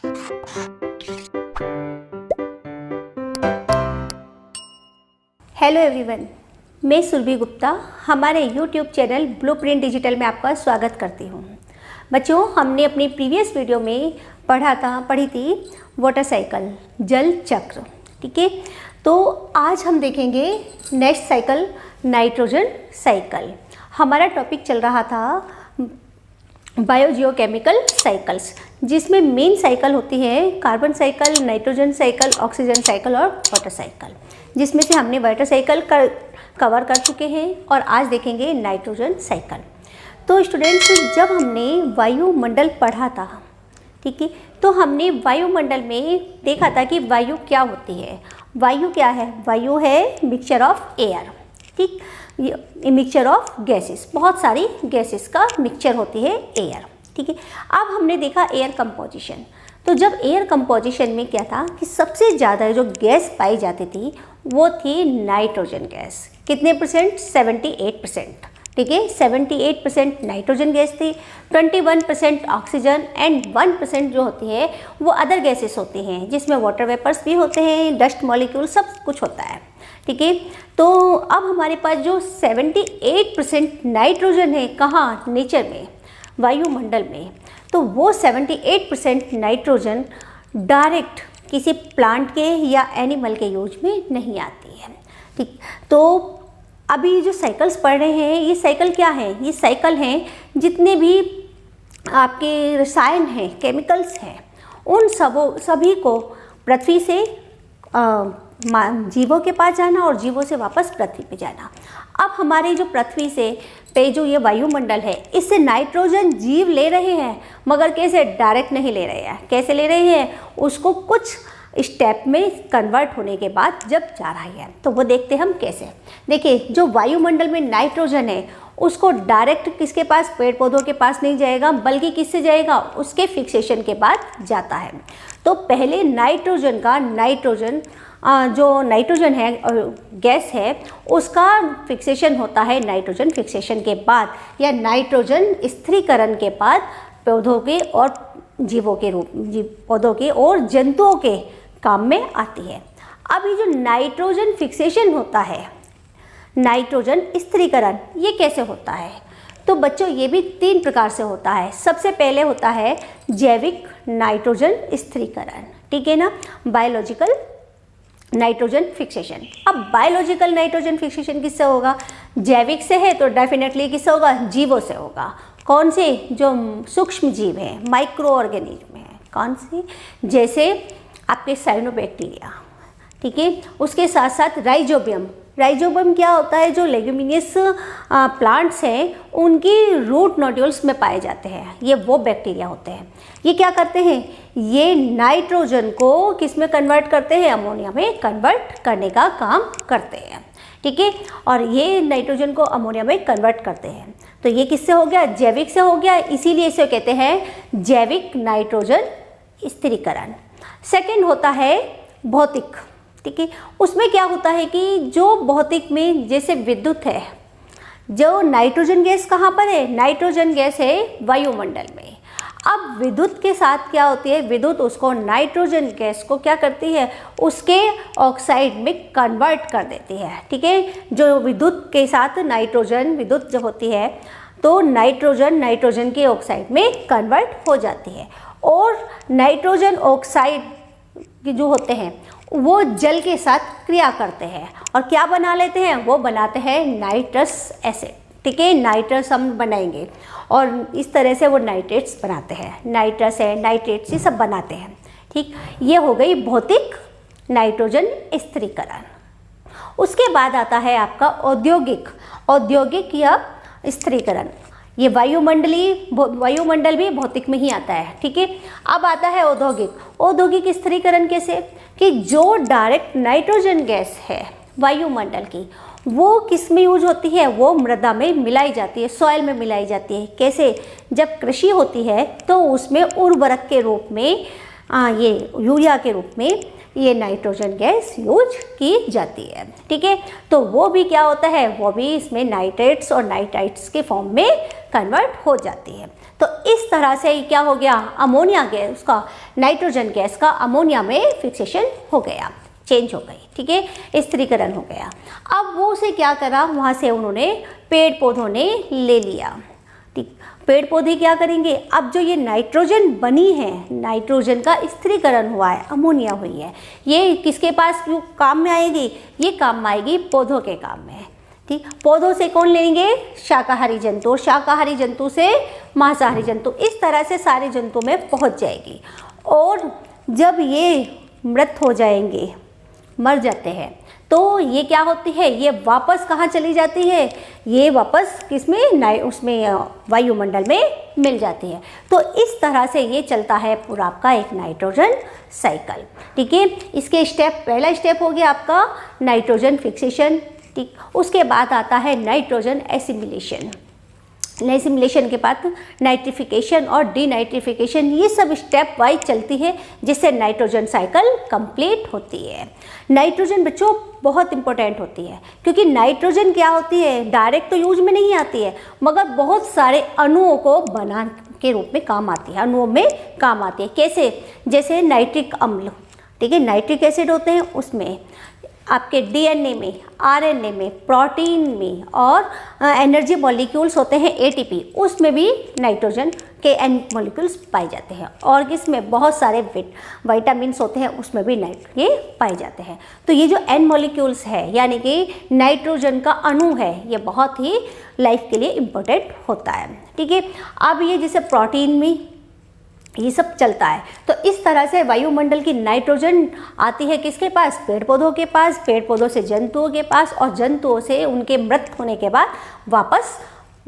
Hello everyone, मैं सुरभि गुप्ता हमारे YouTube channel blueprint digital में आपका स्वागत करती हूँ। बच्चों, हमने अपनी प्रीवियस वीडियो में पढ़ी थी वाटर साइकिल, जल चक्र। ठीक है, तो आज हम देखेंगे नेक्स्ट साइकिल, नाइट्रोजन साइकिल। हमारा टॉपिक चल रहा था बायोजियोकेमिकल साइकिल्स, जिसमें मेन साइकिल होती है carbon cycle, nitrogen cycle, oxygen cycle और वाटर साइकिल, जिसमें से हमने वाटर साइकिल कवर कर चुके हैं और आज देखेंगे नाइट्रोजन साइकिल। तो स्टूडेंट्स, जब हमने वायुमंडल पढ़ा था, ठीक है, तो हमने वायुमंडल में देखा था कि वायु क्या होती है। वायु क्या है? वायु है मिक्सचर ऑफ एयर, ठीक, मिक्सचर ऑफ गैसेस, बहुत सारी गैसेस का मिक्सचर होती है एयर। ठीक है, अब हमने देखा एयर कंपोजिशन। तो जब एयर कंपोजिशन में क्या था कि सबसे ज़्यादा जो गैस पाई जाती थी वो थी नाइट्रोजन गैस। कितने परसेंट? 78%। ठीक है, 78% नाइट्रोजन गैस थी, 21% ऑक्सीजन एंड 1% जो होती है वो अदर गैसेस होती हैं, जिसमें वाटर वेपर्स भी होते हैं, डस्ट मॉलिक्यूल, सब कुछ होता है। ठीक है, तो अब हमारे पास जो 78% नाइट्रोजन है, कहाँ? नेचर में, वायुमंडल में। तो वो 78% नाइट्रोजन डायरेक्ट किसी प्लांट के या एनिमल के यूज में नहीं आती है। ठीक, तो अभी जो साइकिल्स पढ़ रहे हैं, ये साइकिल क्या है? ये साइकिल हैं जितने भी आपके रसायन हैं, केमिकल्स हैं, उन सभी को पृथ्वी से जीवों के पास जाना और जीवों से वापस पृथ्वी पे जाना। अब हमारे जो पृथ्वी से पे जो ये वायुमंडल है, इससे नाइट्रोजन जीव ले रहे हैं, मगर कैसे? डायरेक्ट नहीं ले रहे हैं। कैसे ले रहे हैं? उसको कुछ स्टेप में कन्वर्ट होने के बाद जब जा रहा है, तो वो देखते हम कैसे। देखिए, जो वायुमंडल में नाइट्रोजन है उसको डायरेक्ट किसके पास? पेड़ पौधों के पास नहीं जाएगा, बल्कि किससे जाएगा? उसके फिक्सेशन के बाद जाता है। तो पहले जो नाइट्रोजन है गैस है, उसका फिक्सेशन होता है नाइट्रोजन फिक्सेशन के बाद, या नाइट्रोजन स्थिरीकरण के बाद पौधों के और जीवों के पौधों के और जंतुओं के काम में आती है। अब ये जो नाइट्रोजन फिक्सेशन होता है, नाइट्रोजन स्थिरीकरण, ये कैसे होता है? तो बच्चों, ये भी 3 प्रकार से होता है। सबसे पहले होता है जैविक नाइट्रोजन स्थिरीकरण, ठीक है ना, बायोलॉजिकल नाइट्रोजन फिक्सेशन। अब बायोलॉजिकल नाइट्रोजन फिक्सेशन किससे होगा? जैविक से है तो डेफिनेटली किससे होगा? जीवों से होगा। कौन से? जो सूक्ष्म जीव हैं, माइक्रो ऑर्गेनिज्म हैं। कौन से? जैसे आपके साइनोबैक्टीरिया, ठीक है, उसके साथ साथ राइजोबियम। राइजोबियम क्या होता है? जो लेग्यूमिनियस प्लांट्स हैं, उनकी रूट नोड्यूल्स में पाए जाते हैं, ये वो बैक्टीरिया होते हैं। ये क्या करते हैं? ये नाइट्रोजन को किस में कन्वर्ट करते हैं? अमोनिया में कन्वर्ट करने का काम करते हैं। ठीक है, और ये नाइट्रोजन को अमोनिया में कन्वर्ट करते हैं। तो ये किससे हो गया? जैविक से हो गया, इसीलिए इसे कहते हैं जैविक नाइट्रोजन स्थिरीकरण। सेकेंड होता है भौतिक। ठीक है, उसमें क्या होता है कि जो भौतिक में, जैसे विद्युत है, जो नाइट्रोजन गैस कहाँ पर है? नाइट्रोजन गैस है वायुमंडल में। अब विद्युत के साथ क्या होती है? विद्युत उसको, नाइट्रोजन गैस को क्या करती है? उसके ऑक्साइड में कन्वर्ट कर देती है। ठीक है, जो विद्युत के साथ नाइट्रोजन, विद्युत जब होती है तो नाइट्रोजन के ऑक्साइड में कन्वर्ट हो जाती है, और नाइट्रोजन ऑक्साइड जो होते हैं वो जल के साथ क्रिया करते हैं और क्या बना लेते हैं? वो बनाते हैं नाइट्रस एसिड। ठीक है, नाइट्रस हम बनाएंगे और इस तरह से वो नाइट्रेट्स बनाते हैं। नाइट्रस है, नाइट्रेट्स, ये सब बनाते हैं। ठीक, ये हो गई भौतिक नाइट्रोजन स्थिरीकरण। उसके बाद आता है आपका औद्योगिक या स्थिरीकरण। ये वायुमंडल भी भौतिक में ही आता है। ठीक है, अब आता है औद्योगिक स्थिरीकरण। कैसे? कि जो डायरेक्ट नाइट्रोजन गैस है वायुमंडल की, वो किस में यूज होती है? वो मृदा में मिलाई जाती है, सॉइल में मिलाई जाती है। कैसे? जब कृषि होती है तो उसमें उर्वरक के रूप में ये यूरिया के रूप में ये नाइट्रोजन गैस यूज की जाती है। ठीक है, तो वो भी क्या होता है? वो भी इसमें नाइट्रेट्स और नाइट्राइट्स के फॉर्म में कन्वर्ट हो जाती है। तो इस तरह से क्या हो गया, अमोनिया गैस का, नाइट्रोजन गैस का अमोनिया में फिक्सेशन हो गया, चेंज हो गई, ठीक है, स्थिरीकरण हो गया। अब वो उसे क्या करा, वहाँ से उन्होंने पेड़ पौधों ने ले लिया, ठीक। पेड़ पौधे क्या करेंगे, अब जो ये नाइट्रोजन बनी है, नाइट्रोजन का स्थिरीकरण हुआ है, अमोनिया हुई है, ये किसके पास क्यों काम में आएगी, ये काम में आएगी पौधों के काम में, ठीक। पौधों से कौन लेंगे, शाकाहारी जंतु, और शाकाहारी जंतु से मांसाहारी जंतु, इस तरह से सारे जंतु में पहुंच जाएगी। और जब ये मृत हो जाएंगे, मर जाते हैं, तो ये क्या होती है, ये वापस कहाँ चली जाती है, ये वापस किसमें, उसमें वायुमंडल में मिल जाती है। तो इस तरह से ये चलता है पूरा आपका एक नाइट्रोजन साइकिल, ठीक है। इसके स्टेप, पहला स्टेप हो गया आपका नाइट्रोजन फिक्सेशन, ठीक। उसके बाद आता है नाइट्रोजन एसिमिलेशन, एसिमिलेशन के बाद नाइट्रिफिकेशन और डीनाइट्रिफिकेशन, ये सब स्टेप वाइज चलती है, जिससे नाइट्रोजन साइकिल कंप्लीट होती है। नाइट्रोजन बच्चों बहुत इंपॉर्टेंट होती है, क्योंकि नाइट्रोजन क्या होती है, डायरेक्ट तो यूज में नहीं आती है, मगर बहुत सारे अणुओं को बना के रूप में काम आती है, अणुओं में काम आती है। कैसे, जैसे नाइट्रिक अम्ल, ठीक है, नाइट्रिक एसिड होते हैं, उसमें आपके डीएनए में, आरएनए में, प्रोटीन में, और एनर्जी मॉलिक्यूल्स होते हैं एटीपी, उसमें भी नाइट्रोजन के एन मॉलिक्यूल्स पाए जाते हैं। और इसमें बहुत सारे विटामिन्स होते हैं, उसमें भी ये पाए जाते हैं। तो ये जो एन मॉलिक्यूल्स है, यानी कि नाइट्रोजन का अणु है, ये बहुत ही लाइफ के लिए इम्पोर्टेंट होता है, ठीक है। अब ये जैसे प्रोटीन में ये सब चलता है, तो इस तरह से वायुमंडल की नाइट्रोजन आती है किसके पास, पेड़ पौधों के पास, पेड़ पौधों से जंतुओं के पास, और जंतुओं से उनके मृत होने के बाद वापस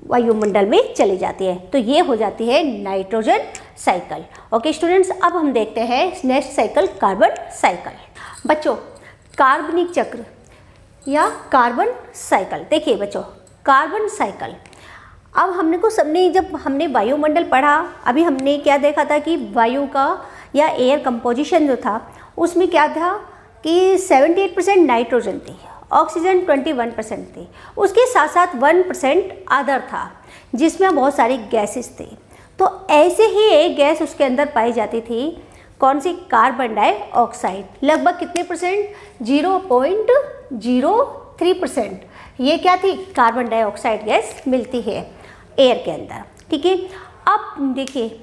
वायुमंडल में चली जाती है। तो ये हो जाती है नाइट्रोजन साइकिल। ओके स्टूडेंट्स, अब हम देखते हैं नेक्स्ट साइकिल, कार्बन साइकिल। बच्चों, कार्बनिक चक्र या कार्बन साइकिल, देखिए बच्चों, कार्बन साइकिल, अब जब हमने वायुमंडल पढ़ा, अभी हमने क्या देखा था कि वायु का या एयर कंपोजिशन जो था, उसमें क्या था कि 78% नाइट्रोजन थी, ऑक्सीजन 21% थी, उसके साथ साथ 1% अदर था, जिसमें बहुत सारी गैसेस थी। तो ऐसे ही एक गैस उसके अंदर पाई जाती थी, कौन सी, कार्बन डाइऑक्साइड, लगभग कितने परसेंट, 0.03%, ये क्या थी, कार्बन डाइऑक्साइड गैस मिलती है एयर के अंदर, ठीक है। अब देखिए,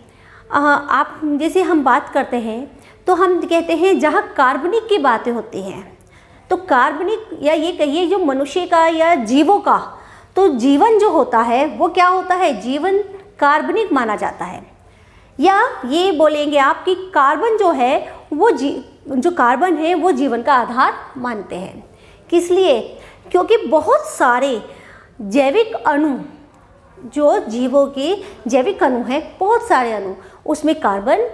आप जैसे हम बात करते हैं तो हम कहते हैं जहाँ कार्बनिक की बातें होती हैं, तो कार्बनिक, या ये कहिए जो मनुष्य का या जीवों का, तो जीवन जो होता है वो क्या होता है, जीवन कार्बनिक माना जाता है। या ये बोलेंगे आप कि कार्बन जो है वो जो कार्बन है वो जीवन का आधार मानते हैं। किस लिए, क्योंकि बहुत सारे जैविक अणु, जो जीवों के जैविक अणु हैं, बहुत सारे अणु, उसमें कार्बन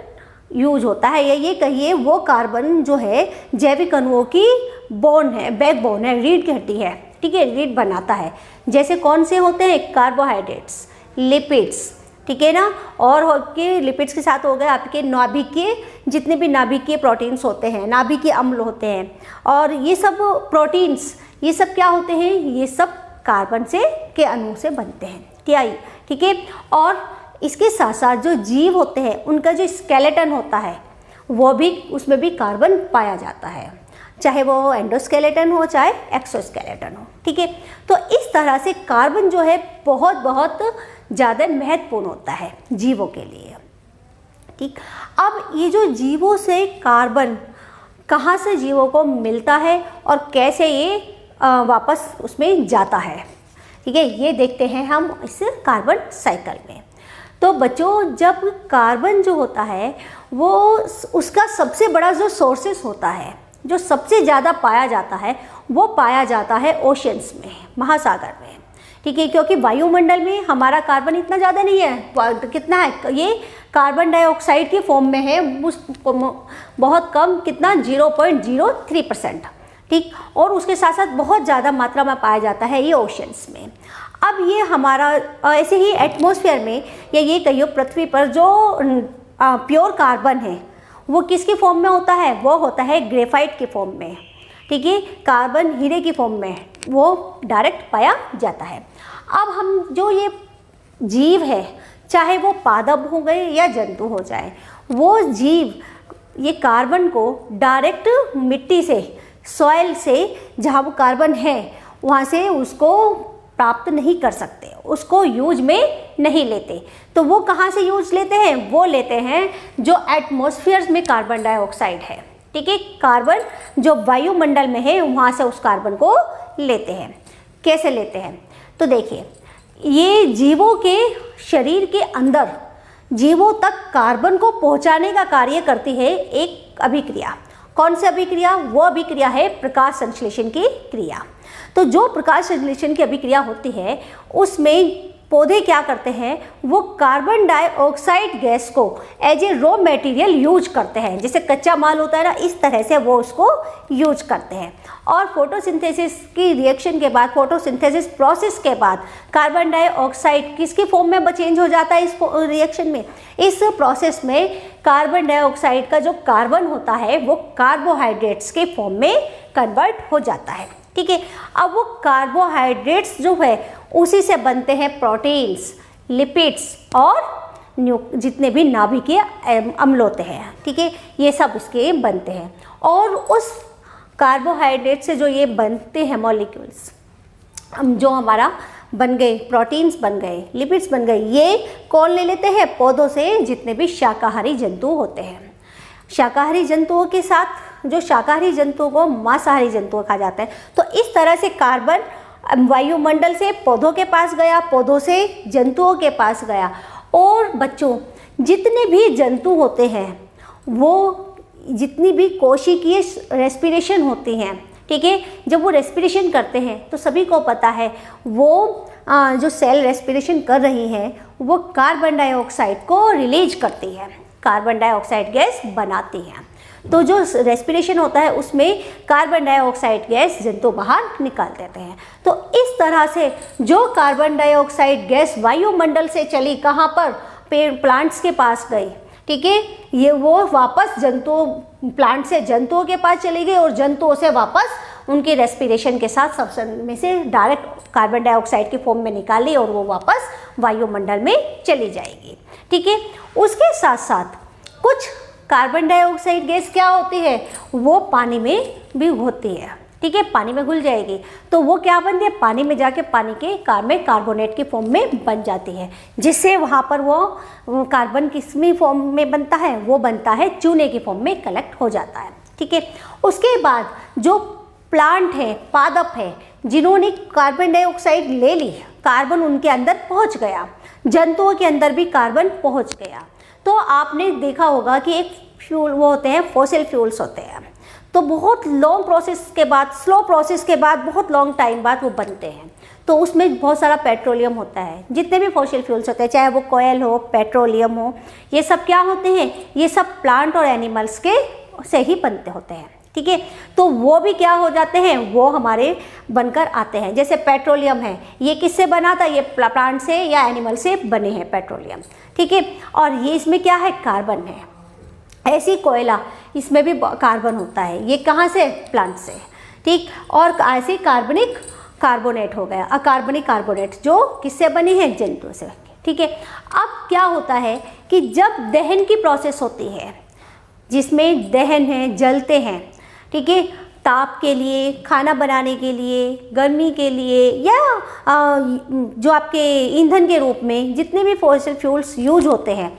यूज होता है, या ये कहिए वो कार्बन जो है जैविक अणुओं की बोन है, बैकबोन है, रीढ़ की हड्डी है, ठीक है, रीढ़ बनाता है। जैसे कौन से होते हैं, कार्बोहाइड्रेट्स, लिपिड्स, ठीक है ना, और के लिपिड्स के साथ हो गए आपके नाभिकीय, जितने भी नाभिकीय प्रोटीन्स होते हैं, नाभिकीय अम्ल होते हैं, और ये सब प्रोटीन्स, ये सब क्या होते हैं, ये सब कार्बन से के अणु से बनते हैं, ठीक है। और इसके साथ साथ जो जीव होते हैं, उनका जो स्केलेटन होता है, वो भी, उसमें भी कार्बन पाया जाता है, चाहे वो एंडोस्केलेटन हो चाहे एक्सोस्केलेटन हो, ठीक है। तो इस तरह से कार्बन जो है बहुत बहुत ज़्यादा महत्वपूर्ण होता है जीवों के लिए, ठीक। अब ये जो जीवों से कार्बन कहाँ से जीवों को मिलता है और कैसे ये वापस उसमें जाता है, ठीक है, ये देखते हैं हम इस कार्बन साइकिल में। तो बच्चों, जब कार्बन जो होता है वो उसका सबसे बड़ा जो सोर्सेस होता है, जो सबसे ज़्यादा पाया जाता है, वो पाया जाता है ओशंस में, महासागर में, ठीक है। क्योंकि वायुमंडल में हमारा कार्बन इतना ज़्यादा नहीं है, कितना है, ये कार्बन डाइऑक्साइड के फॉर्म में है, बहुत कम, कितना, 0.03%, ठीक। और उसके साथ साथ बहुत ज़्यादा मात्रा में पाया जाता है ये ओशंस में। अब ये हमारा ऐसे ही एटमॉस्फेयर में, या ये कहिए पृथ्वी पर जो प्योर कार्बन है, वो किसके फॉर्म में होता है, वो होता है ग्रेफाइट के फॉर्म में, ठीक है, कार्बन हीरे की फॉर्म में वो डायरेक्ट पाया जाता है। अब हम जो ये जीव है, चाहे वो पादप हो गए या जंतु हो जाए, वो जीव ये कार्बन को डायरेक्ट मिट्टी से, सॉइल से, जहाँ वो कार्बन है वहाँ से उसको प्राप्त नहीं कर सकते, उसको यूज में नहीं लेते। तो वो कहाँ से यूज लेते हैं? वो लेते हैं जो एटमॉस्फेयर में कार्बन डाइऑक्साइड है, ठीक है, कार्बन जो वायुमंडल में है वहाँ से उस कार्बन को लेते हैं। कैसे लेते हैं? तो देखिए, ये जीवों के शरीर के अंदर जीवों तक कार्बन को पहुंचाने का कार्य करती है एक अभिक्रिया। कौन सी अभिक्रिया? वो अभिक्रिया है प्रकाश संश्लेषण की क्रिया। तो जो प्रकाश संश्लेषण की अभिक्रिया होती है उसमें पौधे क्या करते हैं, वो कार्बन डाइऑक्साइड गैस को as a raw material use करते हैं, जैसे कच्चा माल होता है ना, इस तरह से वो उसको यूज करते हैं। और फोटोसिंथेसिस की रिएक्शन के बाद, फोटोसिंथेसिस प्रोसेस के बाद कार्बन डाइऑक्साइड किसकी फॉर्म में चेंज हो जाता है? इस रिएक्शन में, इस प्रोसेस में कार्बन डाइऑक्साइड का जो कार्बन होता है वो कार्बोहाइड्रेट्स के फॉर्म में कन्वर्ट हो जाता है, ठीक है। अब वो कार्बोहाइड्रेट्स जो है उसी से बनते हैं प्रोटीन्स, लिपिड्स और जितने भी नाभिकीय अम्ल होते हैं, ठीक है, ये सब इसके बनते हैं। और उस कार्बोहाइड्रेट से जो ये बनते हैं मॉलिक्यूल्स, जो हमारा बन गए, प्रोटीन्स बन गए, लिपिड्स बन गए, ये कौन ले लेते हैं? पौधों से जितने भी शाकाहारी जंतु होते हैं। शाकाहारी जंतुओं के साथ, जो शाकाहारी जंतुओं को मांसाहारी जंतु कहा जाता है। तो इस तरह से कार्बन वायुमंडल से पौधों के पास गया, पौधों से जंतुओं के पास गया। और बच्चों, जितने भी जंतु होते हैं, वो जितनी भी कोशिकीय रेस्पिरेशन होती हैं, ठीक है, जब वो रेस्पिरेशन करते हैं तो सभी को पता है वो जो सेल रेस्पिरेशन कर रही हैं वो कार्बन डाइऑक्साइड को रिलीज करती है, कार्बन डाइऑक्साइड गैस बनाती है। तो जो रेस्पिरेशन होता है उसमें कार्बन डाइऑक्साइड गैस जंतु बाहर निकाल देते हैं। तो इस तरह से जो कार्बन डाइऑक्साइड गैस वायुमंडल से चली, कहाँ पर? पेड़, प्लांट्स के पास गई, ठीक है, ये वो वापस जंतुओं, प्लांट से जंतुओं के पास चली गई और जंतुओं से वापस उनके रेस्पिरेशन के साथ सब्सटेंस में से डायरेक्ट कार्बन डाइऑक्साइड के फॉर्म में निकाली और वो वापस वायुमंडल में चली जाएगी, ठीक है। उसके साथ साथ कुछ कार्बन डाइऑक्साइड गैस क्या होती है, वो पानी में भी होती है, ठीक है, पानी में घुल जाएगी। तो वो क्या बनती है? पानी में जाके पानी के में कार्बोनेट की फॉर्म में बन जाती है, जिससे वहाँ पर वो कार्बन किसमी फॉर्म में बनता है? वो बनता है चूने की फॉर्म में कलेक्ट हो जाता है, ठीक है। उसके बाद जो प्लांट है, पादप है, जिन्होंने कार्बन डाइऑक्साइड ले ली, कार्बन उनके अंदर पहुँच गया, जंतुओं के अंदर भी कार्बन पहुँच गया। तो आपने देखा होगा कि एक फ्यूल वो होते हैं, फॉसिल फ्यूल्स होते हैं। तो बहुत लॉन्ग प्रोसेस के बाद, स्लो प्रोसेस के बाद, बहुत लॉन्ग टाइम बाद वो बनते हैं। तो उसमें बहुत सारा पेट्रोलियम होता है। जितने भी फॉसिल फ्यूल्स होते हैं, चाहे वो कोयल हो, पेट्रोलियम हो, ये सब क्या होते हैं? ये सब प्लांट और एनिमल्स के से ही बनते होते हैं, ठीक है। तो वो भी क्या हो जाते हैं? वो हमारे बनकर आते हैं। जैसे पेट्रोलियम है, ये किससे बना था? ये प्लांट से या एनिमल से बने हैं पेट्रोलियम, ठीक है। और ये इसमें क्या है? कार्बन है। ऐसी कोयला, इसमें भी कार्बन होता है। ये कहाँ से? प्लांट से, ठीक। और ऐसे कार्बनिक कार्बोनेट हो गया, अकार्बनिक कार्बोनेट, जो किससे बने हैं? जंतु से, ठीक है। अब क्या होता है कि जब दहन की प्रोसेस होती है, जिसमें दहन है, जलते हैं, ठीक है, ताप के लिए, खाना बनाने के लिए, गर्मी के लिए, या जो आपके ईंधन के रूप में जितने भी फॉसिल फ्यूल्स यूज होते हैं,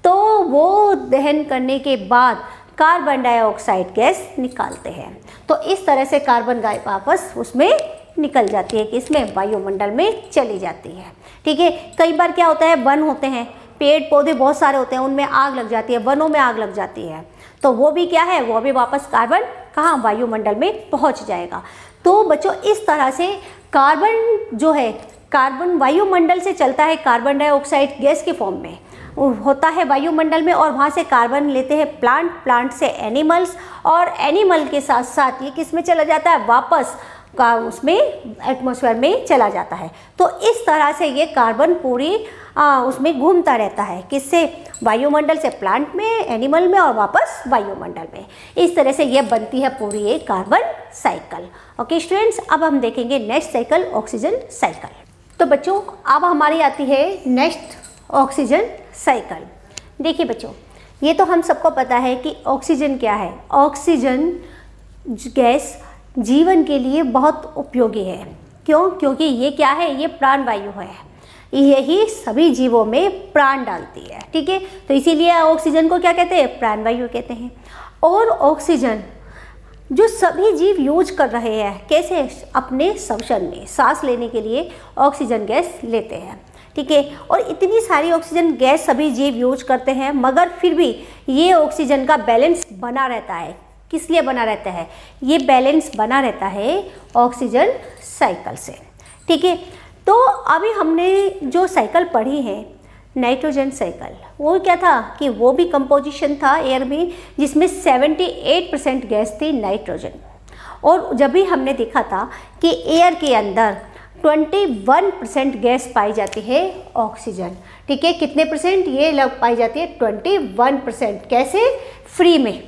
तो वो दहन करने के बाद कार्बन डाइऑक्साइड गैस निकालते हैं। तो इस तरह से कार्बन गैस वापस उसमें निकल जाती है, कि इसमें वायुमंडल में चली जाती है, ठीक है। कई बार क्या होता है, वन होते हैं, पेड़ पौधे बहुत सारे होते हैं, उनमें आग लग जाती है, वनों में आग लग जाती है, तो वो भी क्या है, वो भी वापस कार्बन कहाँ? वायुमंडल में पहुँच जाएगा। तो बच्चों, इस तरह से कार्बन जो है, कार्बन वायुमंडल से चलता है, कार्बन डाइऑक्साइड गैस की फॉर्म में होता है वायुमंडल में, और वहाँ से कार्बन लेते हैं प्लांट, प्लांट से एनिमल्स, और एनिमल के साथ साथ ये किस में चला जाता है? वापस का उसमें एटमॉस्फेयर में चला जाता है। तो इस तरह से ये कार्बन पूरी उसमें घूमता रहता है, किससे? वायुमंडल से प्लांट में, एनिमल में, और वापस वायुमंडल में। इस तरह से ये बनती है पूरी एक कार्बन साइकिल। ओके स्टूडेंट्स, अब हम देखेंगे नेक्स्ट साइकिल, ऑक्सीजन साइकिल। तो बच्चों अब हमारी आती है नेक्स्ट ऑक्सीजन साइकिल। देखिए बच्चों, ये तो हम सबको पता है कि ऑक्सीजन क्या है। ऑक्सीजन गैस जीवन के लिए बहुत उपयोगी है। क्यों? क्योंकि ये क्या है, ये प्राणवायु है, यही सभी जीवों में प्राण डालती है। ठीक है, तो इसीलिए ऑक्सीजन को क्या कहते हैं, प्राणवायु कहते हैं। और ऑक्सीजन जो सभी जीव यूज कर रहे हैं, कैसे, अपने श्वसन में सांस लेने के लिए ऑक्सीजन गैस लेते हैं। ठीक है, और इतनी सारी ऑक्सीजन गैस सभी जीव यूज करते हैं, मगर फिर भी ये ऑक्सीजन का बैलेंस बना रहता है। किस लिए बना रहता है? ये बैलेंस बना रहता है ऑक्सीजन साइकिल से। ठीक है, तो अभी हमने जो साइकिल पढ़ी है नाइट्रोजन साइकिल, वो क्या था कि वो भी कंपोजिशन था एयर में, जिसमें 78% गैस थी नाइट्रोजन। और जब भी हमने देखा था कि एयर के अंदर 21% गैस पाई जाती है ऑक्सीजन। ठीक है, कितने परसेंट? ये लग पाई जाती है 21%। कैसे? फ्री में,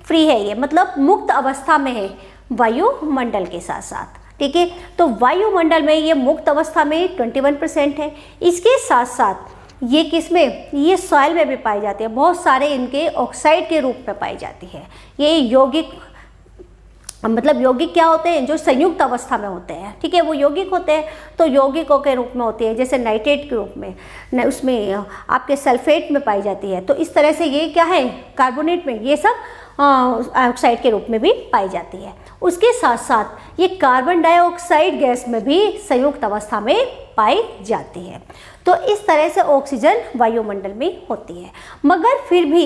फ्री है ये, मतलब मुक्त अवस्था में है वायुमंडल के साथ साथ। ठीक है, तो वायुमंडल में ये मुक्त अवस्था में 21% है। इसके साथ साथ ये किस में, ये सॉइल में भी पाई जाती है। बहुत सारे इनके ऑक्साइड के रूप में पाई जाती है। ये यौगिक, मतलब यौगिक क्या होते हैं, जो संयुक्त अवस्था में होते हैं। ठीक है, वो यौगिक होते हैं, तो यौगिकों के रूप में होती है, जैसे नाइट्रेट के रूप में, उसमें आपके सल्फेट में पाई जाती है। तो इस तरह से ये क्या है, कार्बोनेट में, ये सब ऑक्साइड के रूप में भी पाई जाती है। उसके साथ साथ ये कार्बन डाइऑक्साइड गैस में भी संयुक्त अवस्था में पाई जाती है। तो इस तरह से ऑक्सीजन वायुमंडल में होती है। मगर फिर भी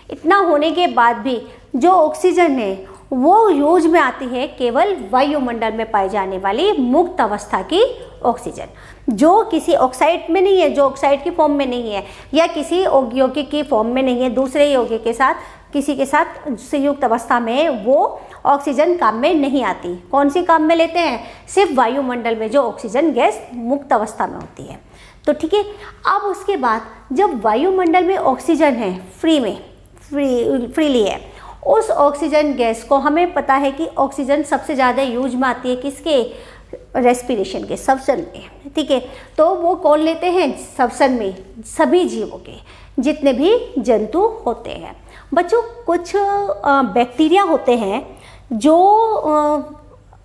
इतना होने के बाद भी जो ऑक्सीजन है वो यूज में आती है केवल वायुमंडल में पाई जाने वाली मुक्त अवस्था की ऑक्सीजन, जो किसी ऑक्साइड में नहीं है, जो ऑक्साइड की फॉर्म में नहीं है, या किसी यौगिक की फॉर्म में नहीं है, दूसरे यौगिक के साथ, किसी के साथ संयुक्त अवस्था में वो ऑक्सीजन काम में नहीं आती। कौन सी काम में लेते हैं? सिर्फ वायुमंडल में जो ऑक्सीजन गैस मुक्त अवस्था में होती है। तो ठीक है, अब उसके बाद जब वायुमंडल में ऑक्सीजन है, फ्रीली है, उस ऑक्सीजन गैस को, हमें पता है कि ऑक्सीजन सबसे ज़्यादा यूज में आती है किसके, रेस्पिरेशन के, श्वसन में। ठीक है, तो वो कौन लेते हैं श्वसन में, सभी जीवों के, जितने भी जंतु होते हैं। बच्चों, कुछ बैक्टीरिया होते हैं जो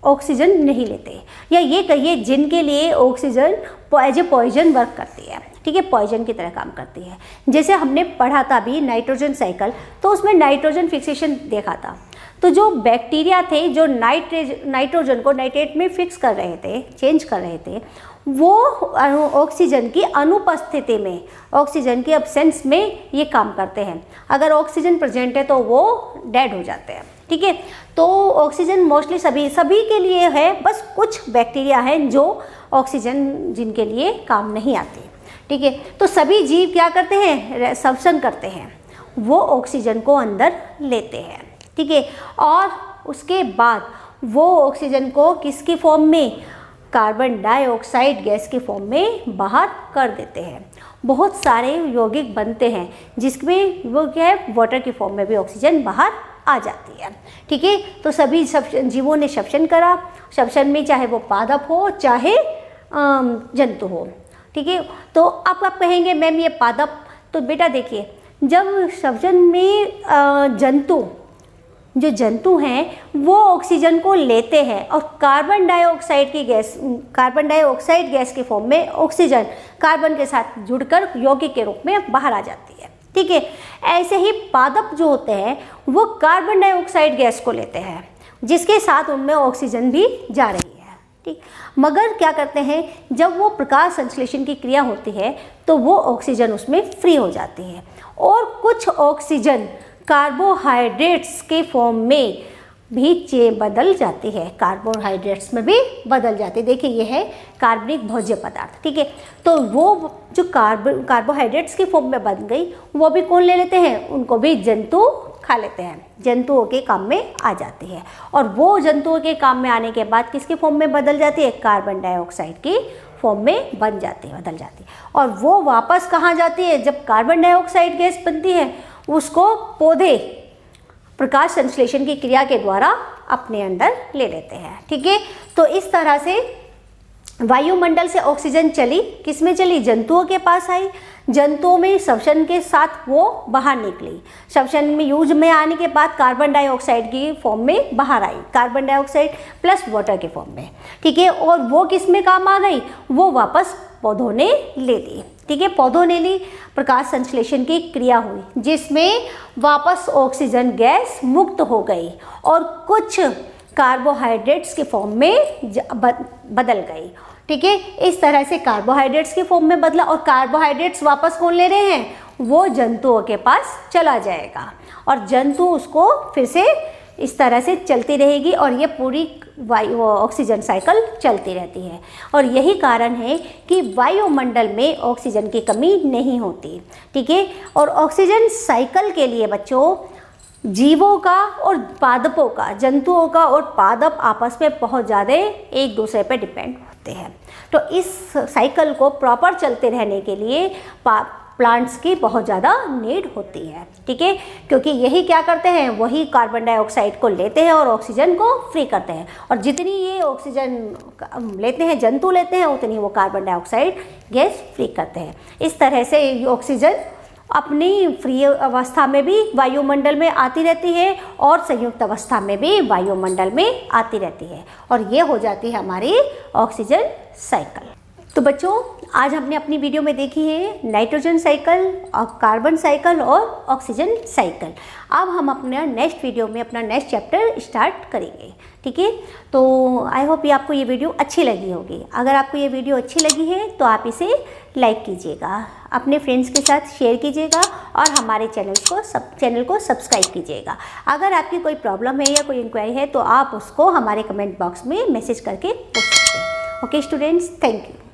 ऑक्सीजन नहीं लेते, या ये कहिए जिनके लिए oxygen as a poison work करती है। ठीक है, पॉइजन की तरह काम करती है। जैसे हमने पढ़ा था अभी नाइट्रोजन साइकिल, तो उसमें नाइट्रोजन फिक्सेशन देखा था। तो जो बैक्टीरिया थे जो नाइट्रोजन को नाइट्रेट में फिक्स कर रहे थे, चेंज कर रहे थे, वो ऑक्सीजन की अनुपस्थिति में, ऑक्सीजन की एब्सेंस में ये काम करते हैं। अगर ऑक्सीजन प्रेजेंट है तो वो डेड हो जाते हैं। ठीक है, तो ऑक्सीजन मोस्टली सभी के लिए है, बस कुछ बैक्टीरिया हैं जो ऑक्सीजन जिनके लिए काम नहीं आती। ठीक है, तो सभी जीव क्या करते हैं, श्वसन करते हैं, वो ऑक्सीजन को अंदर लेते हैं। ठीक है, और उसके बाद वो ऑक्सीजन को किसकी फॉर्म में, कार्बन डाइऑक्साइड गैस की फॉर्म में बाहर कर देते हैं। बहुत सारे यौगिक बनते हैं जिसमें वो क्या है, वाटर की फॉर्म में भी ऑक्सीजन बाहर आ जाती है। ठीक है, तो सभी जीवों ने श्वसन करा, श्वसन में चाहे वो पादप हो चाहे जंतु हो। ठीक है, तो अब आप कहेंगे मैम ये पादप, तो बेटा देखिए, जब श्वसन में जो जंतु हैं वो ऑक्सीजन को लेते हैं और कार्बन डाइऑक्साइड गैस की फॉर्म में ऑक्सीजन कार्बन के साथ जुड़कर यौगिक के रूप में बाहर आ जाती है। ठीक है, ऐसे ही पादप जो होते हैं वो कार्बन डाइऑक्साइड गैस को लेते हैं, जिसके साथ उनमें ऑक्सीजन भी जा रही है। ठीक, मगर क्या करते हैं, जब वो प्रकाश संश्लेषण की क्रिया होती है तो वो ऑक्सीजन उसमें फ्री हो जाती है, और कुछ ऑक्सीजन कार्बोहाइड्रेट्स के फॉर्म में भी बदल जाती है, कार्बोहाइड्रेट्स में भी बदल जाती है। देखिए ये है कार्बनिक भोज्य पदार्थ। ठीक है, तो वो जो कार्बोहाइड्रेट्स की फॉर्म में बन गई, वो भी कौन ले लेते हैं, उनको भी जंतु खा लेते हैं, जंतुओं के काम में आ जाती है। और वो जंतुओं के काम में आने के बाद किसके फॉर्म में बदल जाती है, कार्बन डाइऑक्साइड की फॉर्म में बदल जाती है। और वो वापस कहाँ जाती है, जब कार्बन डाइऑक्साइड गैस बनती है उसको पौधे प्रकाश संश्लेषण की क्रिया के द्वारा अपने अंदर ले लेते हैं। ठीक है, तो इस तरह से वायुमंडल से ऑक्सीजन चली, किस में चली, जंतुओं के पास आई, जंतुओं में श्वसन के साथ वो बाहर निकली, श्वसन में यूज में आने के बाद कार्बन डाइऑक्साइड की फॉर्म में बाहर आई, कार्बन डाइऑक्साइड प्लस वाटर के फॉर्म में, ठीक है। और वो किस में काम आ गई, वो वापस पौधों ने ले ली, ठीक है। पौधों ने ली, प्रकाश संश्लेषण की क्रिया हुई जिसमें वापस ऑक्सीजन गैस मुक्त हो गई और कुछ कार्बोहाइड्रेट्स के फॉर्म में बदल गई, ठीक है। इस तरह से कार्बोहाइड्रेट्स के फॉर्म में बदला और कार्बोहाइड्रेट्स वापस कौन ले रहे हैं, वो जंतुओं के पास चला जाएगा और जंतु उसको फिर से इस तरह से चलती रहेगी और ये पूरी वायु ऑक्सीजन साइकिल चलती रहती है। और यही कारण है कि वायुमंडल में ऑक्सीजन की कमी नहीं होती, ठीक है। और ऑक्सीजन साइकिल के लिए बच्चों जीवों का और पादपों का, जंतुओं का और पादप आपस में बहुत ज़्यादा एक दूसरे पर डिपेंड होते हैं। तो इस साइकिल को प्रॉपर चलते रहने के लिए प्लांट्स की बहुत ज़्यादा नीड होती है, ठीक है। क्योंकि यही क्या करते हैं, वही कार्बन डाइऑक्साइड को लेते हैं और ऑक्सीजन को फ्री करते हैं और जितनी ये ऑक्सीजन लेते हैं, जंतु लेते हैं, उतनी वो कार्बन डाइऑक्साइड गैस फ्री करते हैं। इस तरह से ऑक्सीजन अपनी फ्री अवस्था में भी वायुमंडल में आती रहती है और संयुक्त अवस्था में भी वायुमंडल में आती रहती है और ये हो जाती है हमारी ऑक्सीजन साइकिल। तो बच्चों आज हमने अपनी वीडियो में देखी है नाइट्रोजन साइकिल और कार्बन साइकिल और ऑक्सीजन साइकिल। अब हम अपना नेक्स्ट वीडियो में अपना नेक्स्ट चैप्टर स्टार्ट करेंगे, ठीक है। तो आई होप ये आपको ये वीडियो अच्छी लगी होगी। अगर आपको ये वीडियो अच्छी लगी है तो आप इसे लाइक कीजिएगा, अपने फ्रेंड्स के साथ शेयर कीजिएगा और हमारे चैनल को सब्सक्राइब कीजिएगा। अगर आपकी कोई प्रॉब्लम है या कोई इंक्वायरी है तो आप उसको हमारे कमेंट बॉक्स में मैसेज करके पूछ सकते हैं। Okay students, thank you.